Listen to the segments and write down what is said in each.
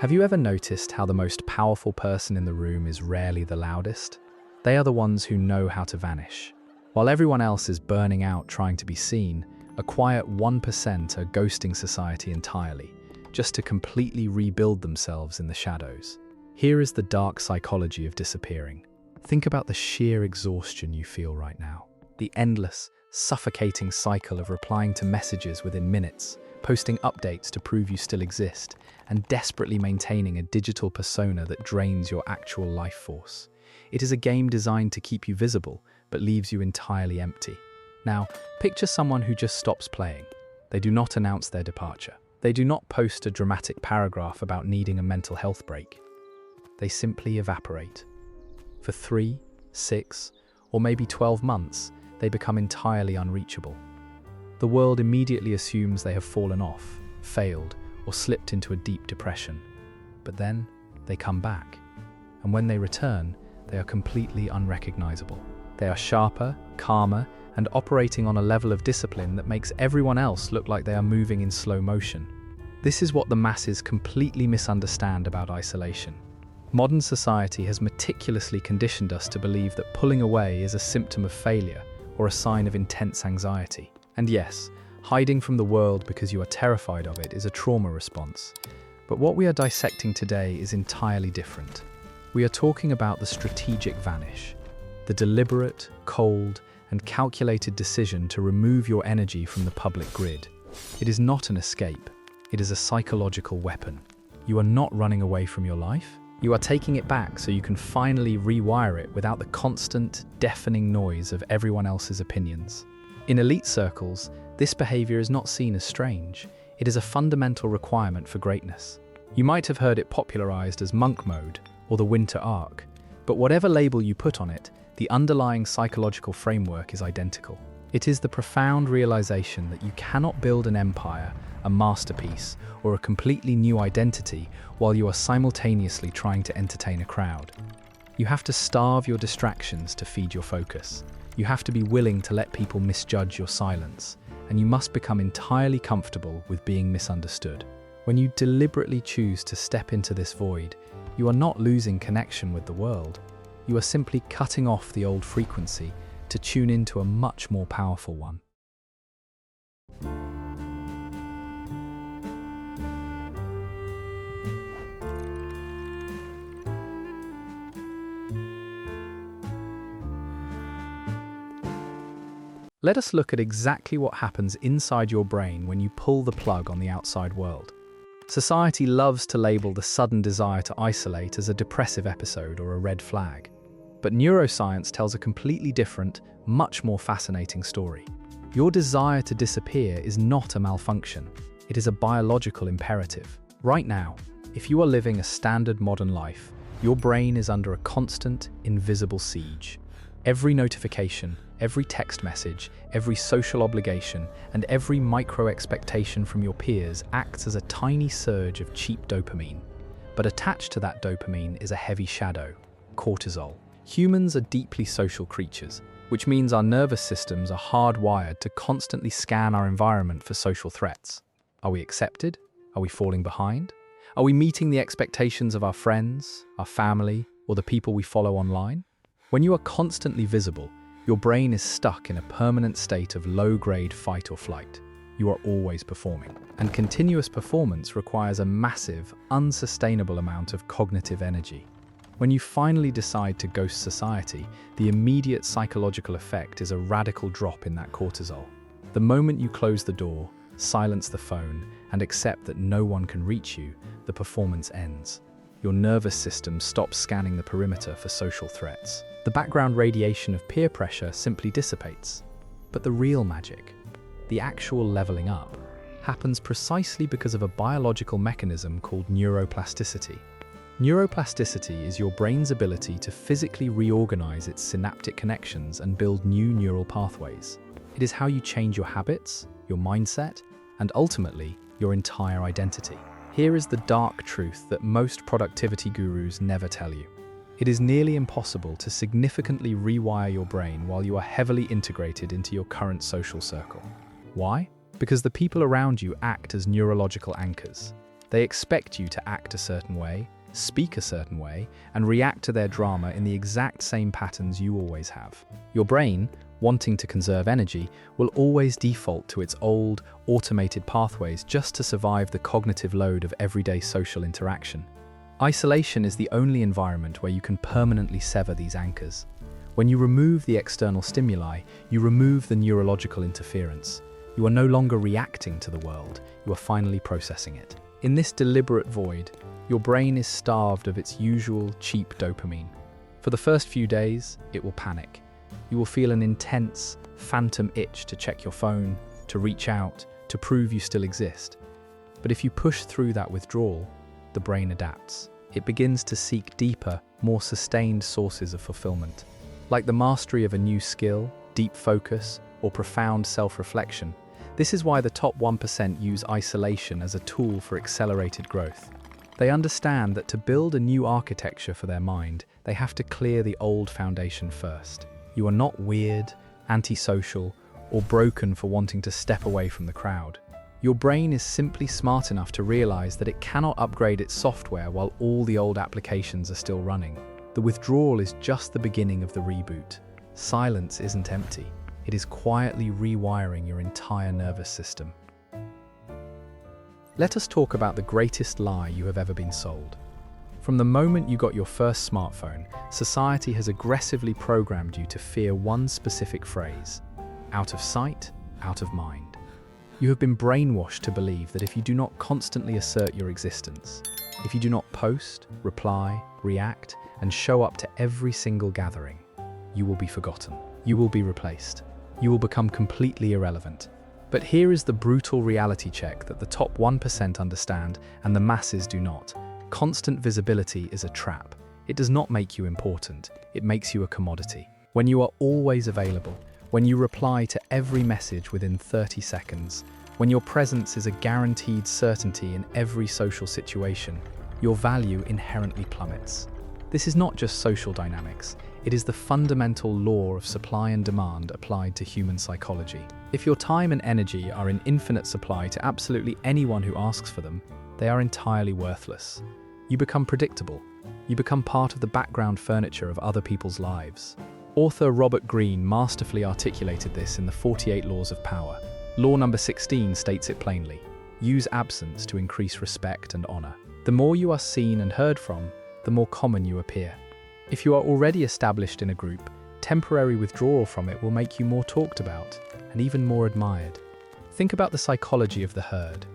Have you ever noticed how the most powerful person in the room is rarely the loudest? They are the ones who know how to vanish. While everyone else is burning out trying to be seen, a quiet 1% are ghosting society entirely, just to completely rebuild themselves in the shadows. Here is the dark psychology of disappearing. Think about the sheer exhaustion you feel right now. The endless, suffocating cycle of replying to messages within minutes, posting updates to prove you still exist, and desperately maintaining a digital persona that drains your actual life force. It is a game designed to keep you visible, but leaves you entirely empty. Now, picture someone who just stops playing. They do not announce their departure. They do not post a dramatic paragraph about needing a mental health break. They simply evaporate. For 3, 6, or maybe 12 months, they become entirely unreachable. The world immediately assumes they have fallen off, failed, or slipped into a deep depression. But then, they come back. And when they return, they are completely unrecognizable. They are sharper, calmer, and operating on a level of discipline that makes everyone else look like they are moving in slow motion. This is what the masses completely misunderstand about isolation. Modern society has meticulously conditioned us to believe that pulling away is a symptom of failure or a sign of intense anxiety. And yes, hiding from the world because you are terrified of it is a trauma response. But what we are dissecting today is entirely different. We are talking about the strategic vanish, the deliberate, cold, and calculated decision to remove your energy from the public grid. It is not an escape. It is a psychological weapon. You are not running away from your life. You are taking it back so you can finally rewire it without the constant, deafening noise of everyone else's opinions. In elite circles, this behavior is not seen as strange. It is a fundamental requirement for greatness. You might have heard it popularized as monk mode or the winter arc, but whatever label you put on it, the underlying psychological framework is identical. It is the profound realization that you cannot build an empire, a masterpiece, or a completely new identity while you are simultaneously trying to entertain a crowd. You have to starve your distractions to feed your focus. You have to be willing to let people misjudge your silence, and you must become entirely comfortable with being misunderstood. When you deliberately choose to step into this void, you are not losing connection with the world. You are simply cutting off the old frequency to tune into a much more powerful one. Let us look at exactly what happens inside your brain when you pull the plug on the outside world. Society loves to label the sudden desire to isolate as a depressive episode or a red flag. But neuroscience tells a completely different, much more fascinating story. Your desire to disappear is not a malfunction. It is a biological imperative. Right now, if you are living a standard modern life, your brain is under a constant, invisible siege. Every notification, every text message, every social obligation, and every micro-expectation from your peers acts as a tiny surge of cheap dopamine. But attached to that dopamine is a heavy shadow, cortisol. Humans are deeply social creatures, which means our nervous systems are hardwired to constantly scan our environment for social threats. Are we accepted? Are we falling behind? Are we meeting the expectations of our friends, our family, or the people we follow online? When you are constantly visible, your brain is stuck in a permanent state of low-grade fight or flight. You are always performing, and continuous performance requires a massive, unsustainable amount of cognitive energy. When you finally decide to ghost society, the immediate psychological effect is a radical drop in that cortisol. The moment you close the door, silence the phone, and accept that no one can reach you, the performance ends. Your nervous system stops scanning the perimeter for social threats. The background radiation of peer pressure simply dissipates. But the real magic, the actual leveling up, happens precisely because of a biological mechanism called neuroplasticity. Neuroplasticity is your brain's ability to physically reorganize its synaptic connections and build new neural pathways. It is how you change your habits, your mindset, and ultimately, your entire identity. Here is the dark truth that most productivity gurus never tell you. It is nearly impossible to significantly rewire your brain while you are heavily integrated into your current social circle. Why? Because the people around you act as neurological anchors. They expect you to act a certain way, speak a certain way, and react to their drama in the exact same patterns you always have. Your brain, wanting to conserve energy, will always default to its old, automated pathways just to survive the cognitive load of everyday social interaction. Isolation is the only environment where you can permanently sever these anchors. When you remove the external stimuli, you remove the neurological interference. You are no longer reacting to the world, you are finally processing it. In this deliberate void, your brain is starved of its usual cheap dopamine. For the first few days, it will panic. You will feel an intense, phantom itch to check your phone, to reach out, to prove you still exist. But if you push through that withdrawal, the brain adapts. It begins to seek deeper, more sustained sources of fulfillment. Like the mastery of a new skill, deep focus, or profound self-reflection, this is why the top 1% use isolation as a tool for accelerated growth. They understand that to build a new architecture for their mind, they have to clear the old foundation first. You are not weird, antisocial, or broken for wanting to step away from the crowd. Your brain is simply smart enough to realize that it cannot upgrade its software while all the old applications are still running. The withdrawal is just the beginning of the reboot. Silence isn't empty. It is quietly rewiring your entire nervous system. Let us talk about the greatest lie you have ever been sold. From the moment you got your first smartphone, society has aggressively programmed you to fear one specific phrase: out of sight, out of mind. You have been brainwashed to believe that if you do not constantly assert your existence, if you do not post, reply, react, and show up to every single gathering, you will be forgotten. You will be replaced. You will become completely irrelevant. But here is the brutal reality check that the top 1% understand and the masses do not. Constant visibility is a trap. It does not make you important. It makes you a commodity. When you are always available, when you reply to every message within 30 seconds, when your presence is a guaranteed certainty in every social situation, your value inherently plummets. This is not just social dynamics, it is the fundamental law of supply and demand applied to human psychology. If your time and energy are in infinite supply to absolutely anyone who asks for them, they are entirely worthless. You become predictable. You become part of the background furniture of other people's lives. Author Robert Greene masterfully articulated this in the 48 Laws of Power. Law number 16 states it plainly: use absence to increase respect and honor. The more you are seen and heard from, the more common you appear. If you are already established in a group, temporary withdrawal from it will make you more talked about and even more admired. Think about the psychology of the herd.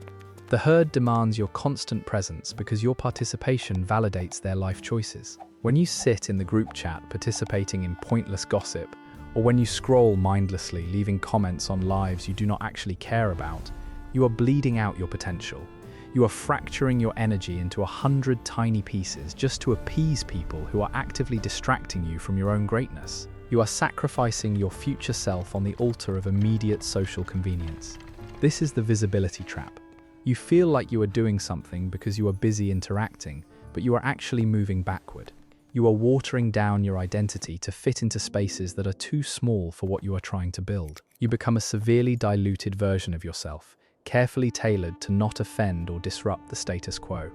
The herd demands your constant presence because your participation validates their life choices. When you sit in the group chat participating in pointless gossip, or when you scroll mindlessly leaving comments on lives you do not actually care about, you are bleeding out your potential. You are fracturing your energy into 100 tiny pieces just to appease people who are actively distracting you from your own greatness. You are sacrificing your future self on the altar of immediate social convenience. This is the visibility trap. You feel like you are doing something because you are busy interacting, but you are actually moving backward. You are watering down your identity to fit into spaces that are too small for what you are trying to build. You become a severely diluted version of yourself, carefully tailored to not offend or disrupt the status quo.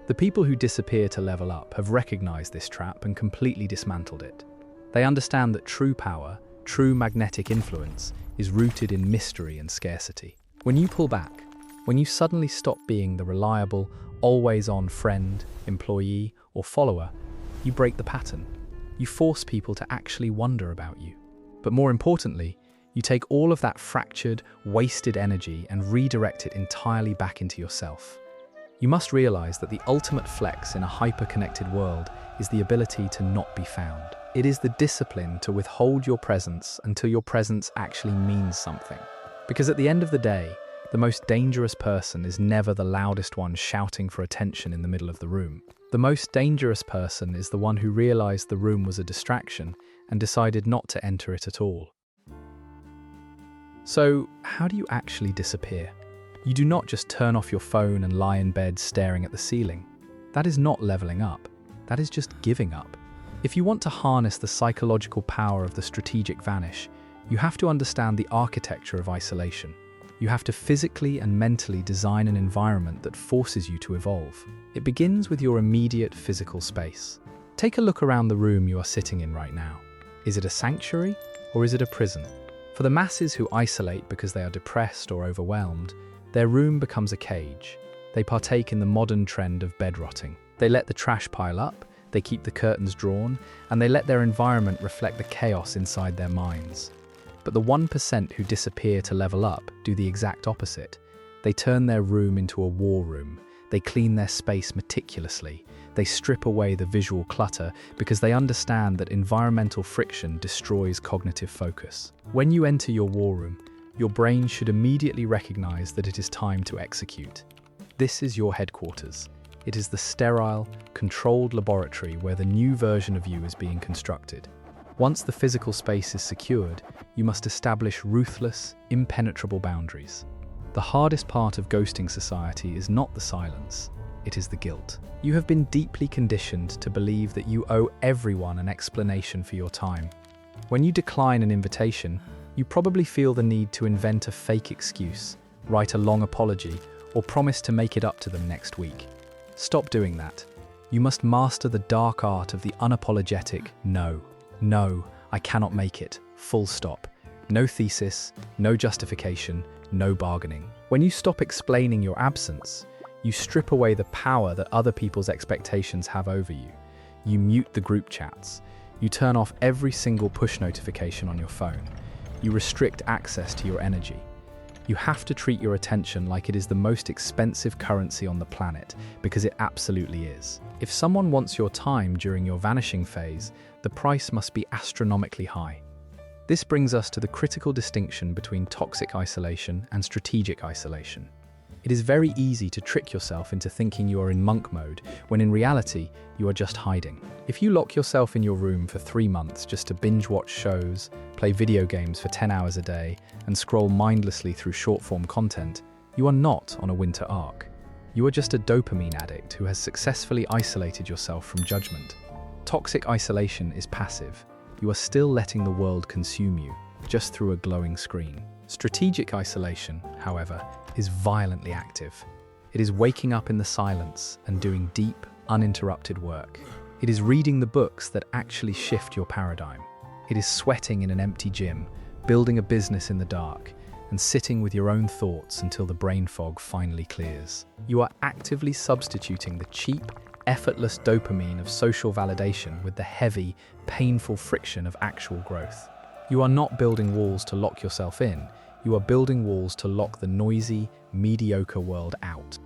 The people who disappear to level up have recognized this trap and completely dismantled it. They understand that true power, true magnetic influence, is rooted in mystery and scarcity. When you pull back, when you suddenly stop being the reliable, always-on friend, employee, or follower, you break the pattern. You force people to actually wonder about you. But more importantly, you take all of that fractured, wasted energy and redirect it entirely back into yourself. You must realize that the ultimate flex in a hyper-connected world is the ability to not be found. It is the discipline to withhold your presence until your presence actually means something. Because at the end of the day, the most dangerous person is never the loudest one shouting for attention in the middle of the room. The most dangerous person is the one who realized the room was a distraction and decided not to enter it at all. So, how do you actually disappear? You do not just turn off your phone and lie in bed staring at the ceiling. That is not leveling up. That is just giving up. If you want to harness the psychological power of the strategic vanish, you have to understand the architecture of isolation. You have to physically and mentally design an environment that forces you to evolve. It begins with your immediate physical space. Take a look around the room you are sitting in right now. Is it a sanctuary or is it a prison? For the masses who isolate because they are depressed or overwhelmed, their room becomes a cage. They partake in the modern trend of bed rotting. They let the trash pile up, they keep the curtains drawn, and they let their environment reflect the chaos inside their minds. But the 1% who disappear to level up do the exact opposite. They turn their room into a war room. They clean their space meticulously. They strip away the visual clutter because they understand that environmental friction destroys cognitive focus. When you enter your war room, your brain should immediately recognize that it is time to execute. This is your headquarters. It is the sterile, controlled laboratory where the new version of you is being constructed. Once the physical space is secured, you must establish ruthless, impenetrable boundaries. The hardest part of ghosting society is not the silence, it is the guilt. You have been deeply conditioned to believe that you owe everyone an explanation for your time. When you decline an invitation, you probably feel the need to invent a fake excuse, write a long apology, or promise to make it up to them next week. Stop doing that. You must master the dark art of the unapologetic no. No, I cannot make it. Full stop. No thesis, no justification, no bargaining. When you stop explaining your absence, you strip away the power that other people's expectations have over you. You mute the group chats. You turn off every single push notification on your phone. You restrict access to your energy. You have to treat your attention like it is the most expensive currency on the planet, because it absolutely is. If someone wants your time during your vanishing phase, the price must be astronomically high. This brings us to the critical distinction between toxic isolation and strategic isolation. It is very easy to trick yourself into thinking you are in monk mode, when in reality, you are just hiding. If you lock yourself in your room for 3 months just to binge-watch shows, play video games for 10 hours a day, and scroll mindlessly through short-form content, you are not on a winter arc. You are just a dopamine addict who has successfully isolated yourself from judgment. Toxic isolation is passive. You are still letting the world consume you, just through a glowing screen. Strategic isolation, however, is violently active. It is waking up in the silence and doing deep, uninterrupted work. It is reading the books that actually shift your paradigm. It is sweating in an empty gym, building a business in the dark, and sitting with your own thoughts until the brain fog finally clears. You are actively substituting the cheap, effortless dopamine of social validation with the heavy, painful friction of actual growth. You are not building walls to lock yourself in. You are building walls to lock the noisy, mediocre world out.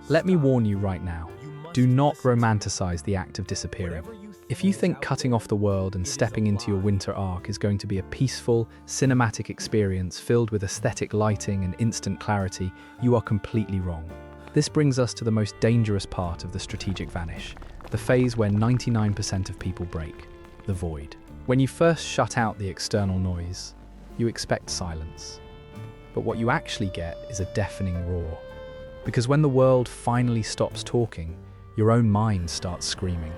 Let me warn you right now, do not romanticize the act of disappearing. If you think cutting off the world and stepping into your winter arc is going to be a peaceful, cinematic experience filled with aesthetic lighting and instant clarity, you are completely wrong. This brings us to the most dangerous part of the strategic vanish, the phase where 99% of people break, the void. When you first shut out the external noise, you expect silence. But what you actually get is a deafening roar. Because when the world finally stops talking, your own mind starts screaming.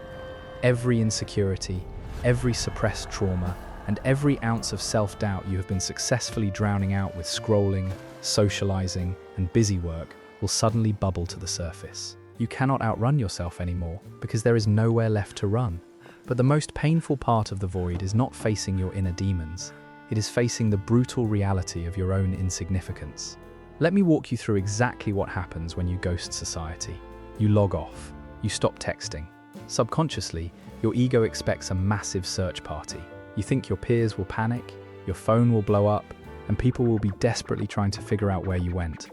Every insecurity, every suppressed trauma, and every ounce of self-doubt you have been successfully drowning out with scrolling, socializing, and busy work will suddenly bubble to the surface. You cannot outrun yourself anymore because there is nowhere left to run. But the most painful part of the void is not facing your inner demons. It is facing the brutal reality of your own insignificance. Let me walk you through exactly what happens when you ghost society. You log off. You stop texting. Subconsciously, your ego expects a massive search party. You think your peers will panic, your phone will blow up, and people will be desperately trying to figure out where you went.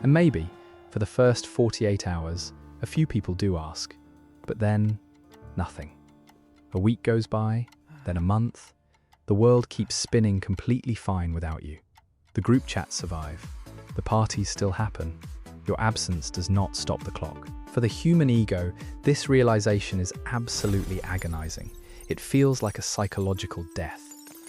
And maybe, for the first 48 hours, a few people do ask. But then, nothing. A week goes by, then a month. The world keeps spinning completely fine without you. The group chats survive. The parties still happen. Your absence does not stop the clock. For the human ego, this realization is absolutely agonizing. It feels like a psychological death.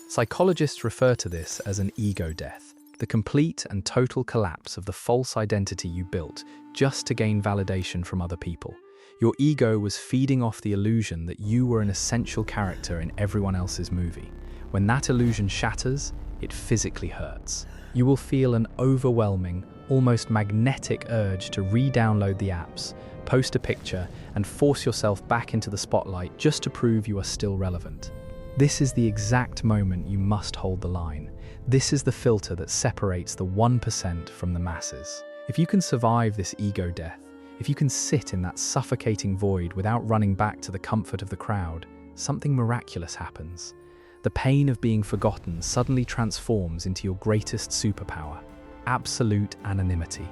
Psychologists refer to this as an ego death, the complete and total collapse of the false identity you built just to gain validation from other people. Your ego was feeding off the illusion that you were an essential character in everyone else's movie. When that illusion shatters, it physically hurts. You will feel an overwhelming, almost magnetic urge to re-download the apps, post a picture, and force yourself back into the spotlight just to prove you are still relevant. This is the exact moment you must hold the line. This is the filter that separates the 1% from the masses. If you can survive this ego death, if you can sit in that suffocating void without running back to the comfort of the crowd, something miraculous happens. The pain of being forgotten suddenly transforms into your greatest superpower: absolute anonymity.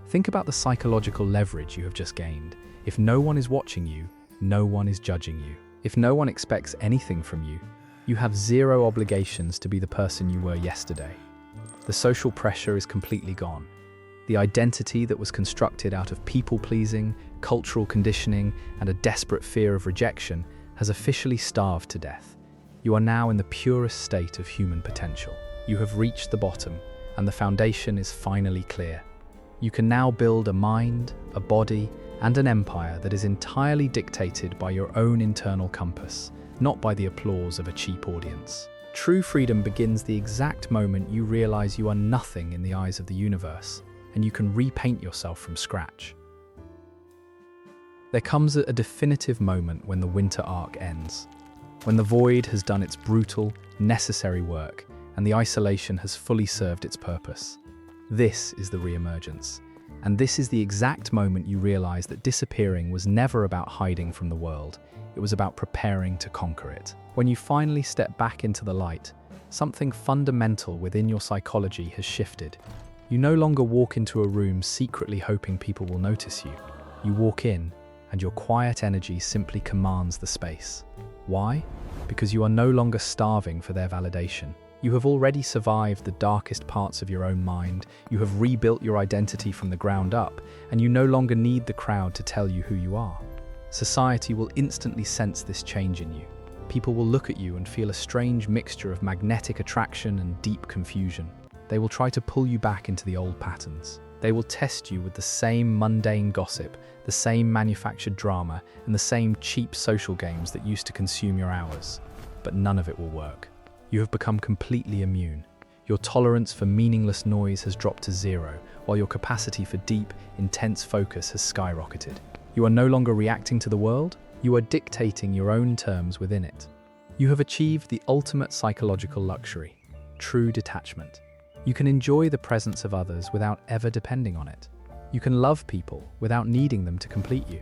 Think about the psychological leverage you have just gained. If no one is watching you, no one is judging you. If no one expects anything from you, you have zero obligations to be the person you were yesterday. The social pressure is completely gone. The identity that was constructed out of people-pleasing, cultural conditioning, and a desperate fear of rejection has officially starved to death. You are now in the purest state of human potential. You have reached the bottom, and the foundation is finally clear. You can now build a mind, a body, and an empire that is entirely dictated by your own internal compass, not by the applause of a cheap audience. True freedom begins the exact moment you realize you are nothing in the eyes of the universe, and you can repaint yourself from scratch. There comes a definitive moment when the winter arc ends, when the void has done its brutal, necessary work, and the isolation has fully served its purpose. This is the reemergence, and this is the exact moment you realize that disappearing was never about hiding from the world. It was about preparing to conquer it. When you finally step back into the light, something fundamental within your psychology has shifted. You no longer walk into a room secretly hoping people will notice you. You walk in, and your quiet energy simply commands the space. Why? Because you are no longer starving for their validation. You have already survived the darkest parts of your own mind, you have rebuilt your identity from the ground up, and you no longer need the crowd to tell you who you are. Society will instantly sense this change in you. People will look at you and feel a strange mixture of magnetic attraction and deep confusion. They will try to pull you back into the old patterns. They will test you with the same mundane gossip, the same manufactured drama, and the same cheap social games that used to consume your hours. But none of it will work. You have become completely immune. Your tolerance for meaningless noise has dropped to zero, while your capacity for deep, intense focus has skyrocketed. You are no longer reacting to the world, you are dictating your own terms within it. You have achieved the ultimate psychological luxury: true detachment. You can enjoy the presence of others without ever depending on it. You can love people without needing them to complete you.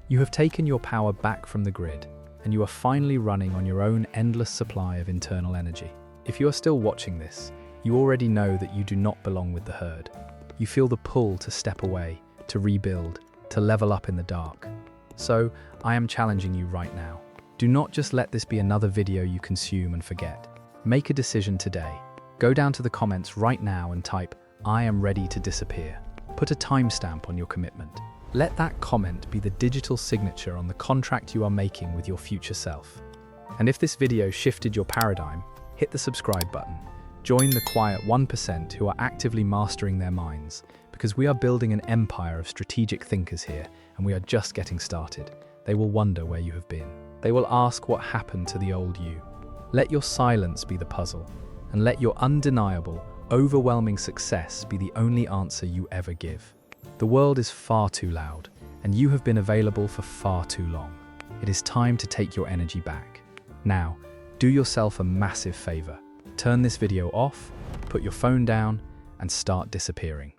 You have taken your power back from the grid, and you are finally running on your own endless supply of internal energy. If you are still watching this, you already know that you do not belong with the herd. You feel the pull to step away, to rebuild, to level up in the dark. So, I am challenging you right now. Do not just let this be another video you consume and forget. Make a decision today. Go down to the comments right now and type, "I am ready to disappear." Put a timestamp on your commitment. Let that comment be the digital signature on the contract you are making with your future self. And if this video shifted your paradigm, hit the subscribe button. Join the quiet 1% who are actively mastering their minds, because we are building an empire of strategic thinkers here, and we are just getting started. They will wonder where you have been. They will ask what happened to the old you. Let your silence be the puzzle, and let your undeniable, overwhelming success be the only answer you ever give. The world is far too loud, and you have been available for far too long. It is time to take your energy back. Now, do yourself a massive favor. Turn this video off, put your phone down, and start disappearing.